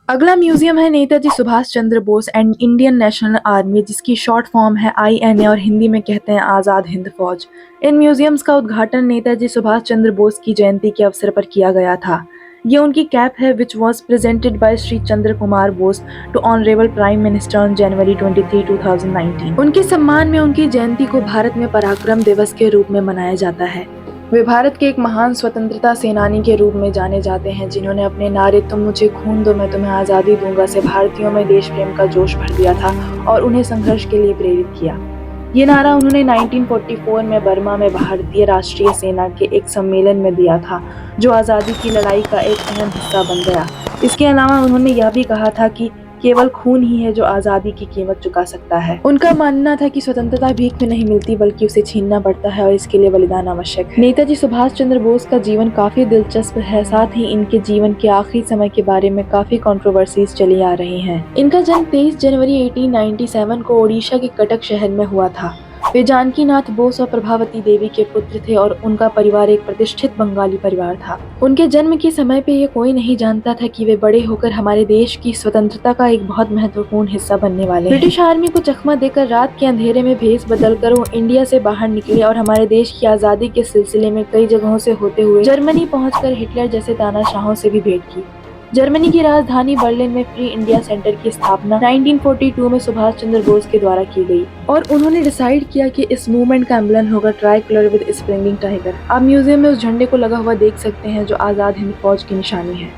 अगला म्यूजियम है Netaji Subhash Chandra Bose and Indian National Army, जिसकी शॉर्ट फॉर्म है INA और हिंदी में कहते हैं आज़ाद हिंद फौज। इन म्यूजियम्स का उद्घाटन नेताजी सुभाष चंद्र बोस की जयंती के अवसर पर किया गया था। ये उनकी कैप है which was presented by Shri Chandra Kumar Bose to honourable prime minister on January 23, 2019। उनके सम्मान में उनकी जयंती को भारत में पराक्रम दिवस के रूप में मनाया जाता है। वे भारत के एक महान स्वतंत्रता सेनानी के रूप में जाने जाते हैं, जिन्होंने अपने नारे तुम मुझे खून दो मैं तुम्हें आज़ादी दूंगा से भारतीयों में देश प्रेम का जोश भर दिया था और उन्हें संघर्ष के लिए प्रेरित किया। ये नारा उन्होंने 1944 में बर्मा में भारतीय राष्ट्रीय सेना के एक सम्मेलन में दिया था, जो आज़ादी की लड़ाई का एक अहम हिस्सा बन गया। इसके अलावा उन्होंने यह भी कहा था कि केवल खून ही है जो आज़ादी की कीमत चुका सकता है। उनका मानना था कि स्वतंत्रता भीख में नहीं मिलती बल्कि उसे छीनना पड़ता है और इसके लिए बलिदान आवश्यक है। नेताजी सुभाष चंद्र बोस का जीवन काफी दिलचस्प है, साथ ही इनके जीवन के आखिरी समय के बारे में काफी कंट्रोवर्सीज चली आ रही हैं। इनका जन्म 23 जनवरी 1897 को ओडिशा के कटक शहर में हुआ था। वे जानकी नाथ बोस और प्रभावती देवी के पुत्र थे और उनका परिवार एक प्रतिष्ठित बंगाली परिवार था। उनके जन्म के समय पे ये कोई नहीं जानता था कि वे बड़े होकर हमारे देश की स्वतंत्रता का एक बहुत महत्वपूर्ण हिस्सा बनने वाले हैं। ब्रिटिश आर्मी को चकमा देकर रात के अंधेरे में भेष बदलकर वो इंडिया से बाहर निकले और हमारे देश की आजादी के सिलसिले में कई जगहों से होते हुए जर्मनी पहुंचकर हिटलर जैसे तानाशाहों से भी भेंट की। जर्मनी की राजधानी बर्लिन में फ्री इंडिया सेंटर की स्थापना 1942 में सुभाष चंद्र बोस के द्वारा की गई और उन्होंने डिसाइड किया कि इस मूवमेंट का एम्बलम होगा try colour with springing tiger. आप म्यूजियम में उस झंडे को लगा हुआ देख सकते हैं जो आज़ाद हिंद फौज की निशानी है।